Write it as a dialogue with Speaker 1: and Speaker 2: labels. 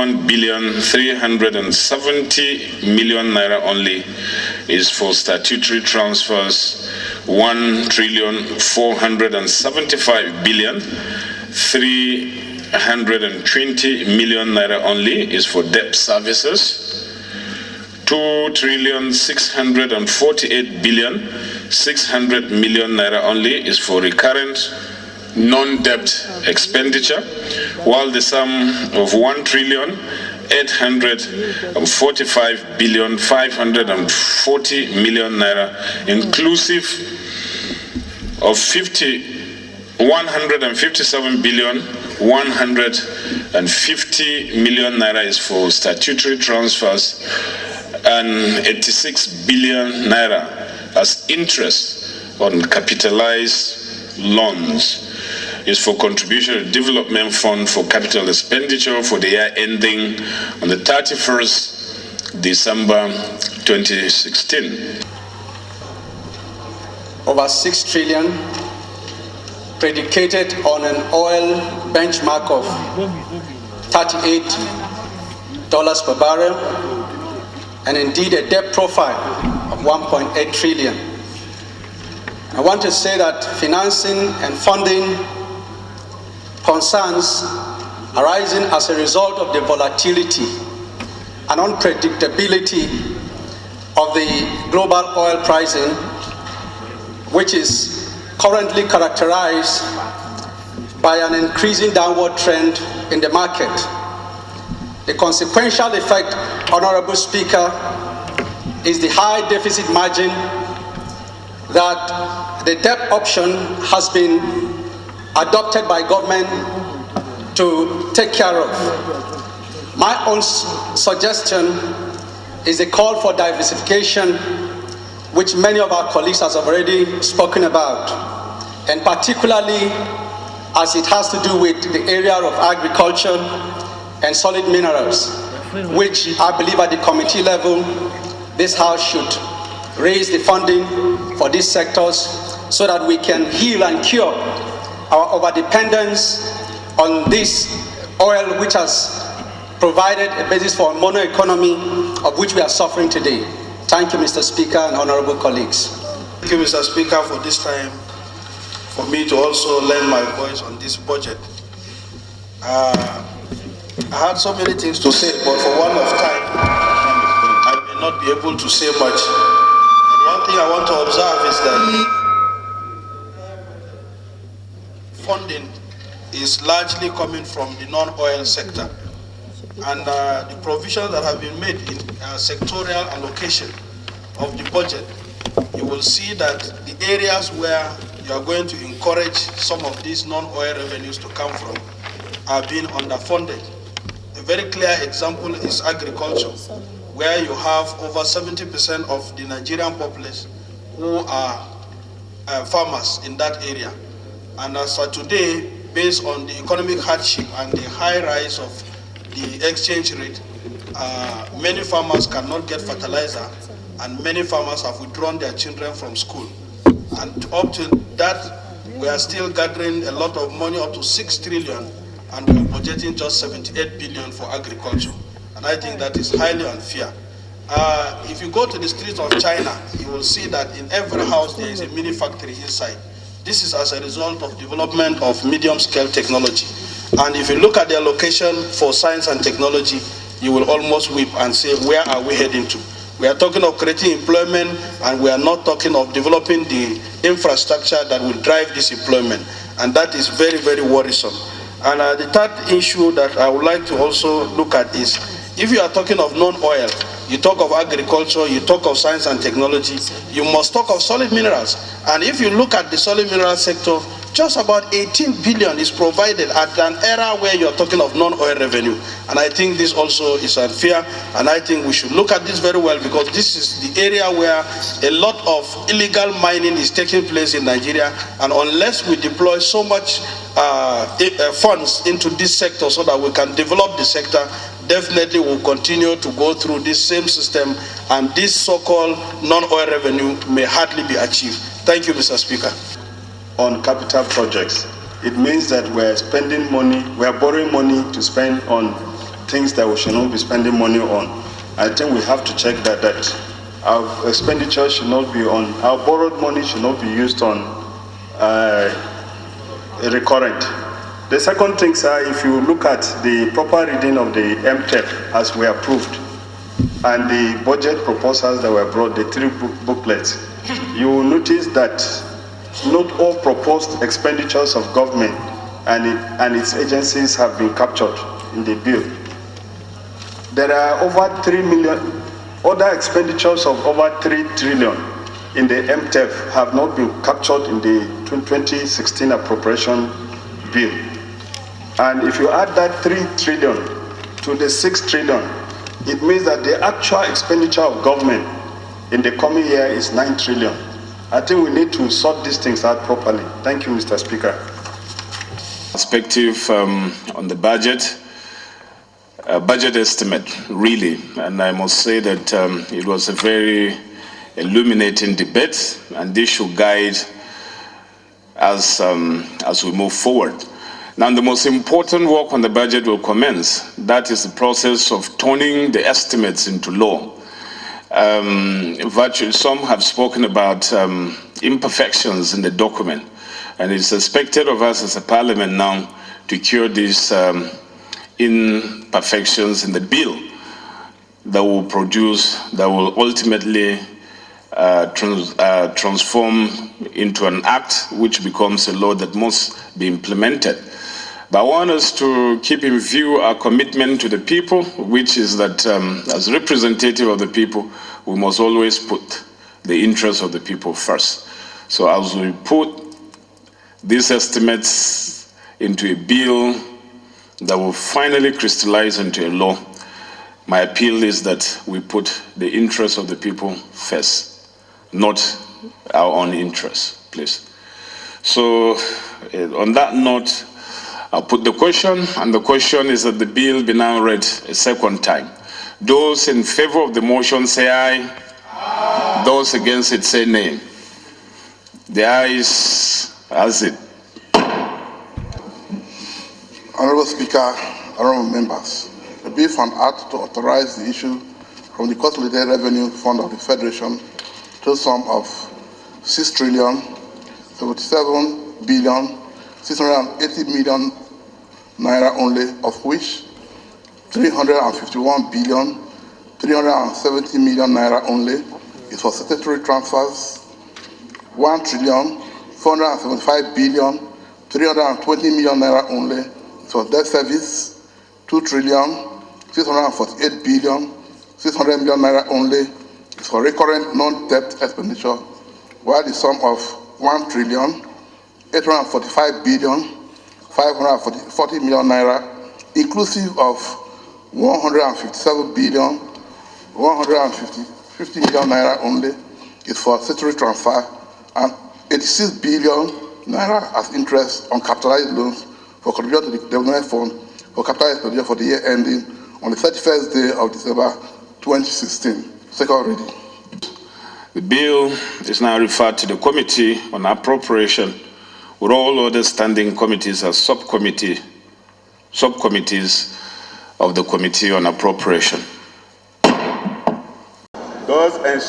Speaker 1: 21,370,000,000 naira only is for statutory transfers. 1,475,320,000,000 naira only is for debt services. 2,648,600,000,000 naira only is for recurrent non-debt expenditure, while the sum of 1,845,540,000,000 naira, inclusive of 157,150,000,000 naira is for statutory transfers, and 86 billion naira as interest on capitalized loans is for contribution to development fund for capital expenditure for the year ending on the 31st December 2016.
Speaker 2: Over 6 trillion predicated on an oil benchmark of $38 per barrel, and indeed a debt profile of 1.8 trillion. I want to say that financing and funding concerns arising as a result of the volatility and unpredictability of the global oil pricing, which is currently characterized by an increasing downward trend in the market. The consequential effect, Honorable Speaker, is the high deficit margin that the debt option has been adopted by government to take care of. My own suggestion is a call for diversification, which many of our colleagues have already spoken about, and particularly as it has to do with the area of agriculture and solid minerals, which I believe at the committee level, this House should raise the funding for these sectors so that we can heal and cure our overdependence on this oil, which has provided a basis for a mono economy of which we are suffering today. Thank you, Mr. Speaker and honorable colleagues.
Speaker 3: Thank you, Mr. Speaker, for this time for me to also lend my voice on this budget. I had so many things to say, but for want of time, I may not be able to say much. One thing I want to observe is that funding is largely coming from the non-oil sector, and the provisions that have been made in sectorial allocation of the budget, you will see that the areas where you are going to encourage some of these non-oil revenues to come from are being underfunded. A very clear example is agriculture, where you have over 70% of the Nigerian populace who are farmers in that area. And as of today, based on the economic hardship and the high rise of the exchange rate, many farmers cannot get fertilizer, and many farmers have withdrawn their children from school. And up to that, we are still gathering a lot of money, up to 6 trillion, and we are budgeting just 78 billion for agriculture. And I think that is highly unfair. If you go to the streets of China, you will see that in every house there is a mini factory inside. This is as a result of development of medium-scale technology. And if you look at their location for science and technology, you will almost weep and say, where are we heading to? We are talking of creating employment, and we are not talking of developing the infrastructure that will drive this employment. And that is very, very worrisome. And the third issue that I would like to also look at is, if you are talking of non-oil, you talk of agriculture, you talk of science and technology, you must talk of solid minerals. And if you look at the solid mineral sector, just about 18 billion is provided at an era where you're talking of non-oil revenue. And I think this also is unfair, and I think we should look at this very well, because this is the area where a lot of illegal mining is taking place in Nigeria, and unless we deploy so much funds into this sector so that we can develop the sector, definitely we'll continue to go through this same system, and this so-called non-oil revenue may hardly be achieved. Thank you, Mr. Speaker.
Speaker 4: On capital projects, it means that we're spending money, we're borrowing money to spend on things that we should not be spending money on. I think we have to check that our expenditure should not be on, our borrowed money should not be used on recurrent. The second thing, sir, if you look at the proper reading of the MTEP as we approved, and the budget proposals that were brought, the three booklets, you will notice that not all proposed expenditures of government and its agencies have been captured in the bill. There are over 3 million, other expenditures of over 3 trillion in the MTEF have not been captured in the 2016 appropriation bill. And if you add that 3 trillion to the 6 trillion, it means that the actual expenditure of government in the coming year is 9 trillion. I think we need to sort these things out properly. Thank you, Mr. Speaker.
Speaker 1: Perspective on the budget estimate, really, and I must say that it was a very illuminating debate, and this should guide us as we move forward. Now, the most important work on the budget will commence. That is the process of turning the estimates into law. Some have spoken about imperfections in the document, and it's expected of us as a parliament now to cure these imperfections in the bill that will ultimately transform into an act which becomes a law that must be implemented. But I want us to keep in view our commitment to the people, which is that as representative of the people, we must always put the interests of the people first. So as we put these estimates into a bill that will finally crystallize into a law, my appeal is that we put the interests of the people first, not our own interests, please. So on that note, I'll put the question, and the question is that the bill be now read a second time. Those in favor of the motion say aye. Aye. Those against it say nay. The ayes has it.
Speaker 5: Honorable Speaker, honorable members, the bill for an act to authorize the issue from the Consolidated Revenue Fund of the Federation to a sum of 6,077,680,000,000 naira only, of which 351,370,000,000 naira only is for statutory transfers, 1,475,320,000,000 naira only is for debt service, 2,648,600,000,000 naira only is for recurrent non-debt expenditure, while the sum of 1,845,540,000,000 naira, inclusive of 157,150,000,000 naira only, is for statutory transfer, and 86 billion naira as interest on capitalized loans for contribution to the development fund for capital expenditure for the year ending on the 31st day of December 2016. Second reading.
Speaker 1: The bill is now referred to the Committee on Appropriation, with all other standing committees as subcommittees of the Committee on Appropriation.
Speaker 4: Those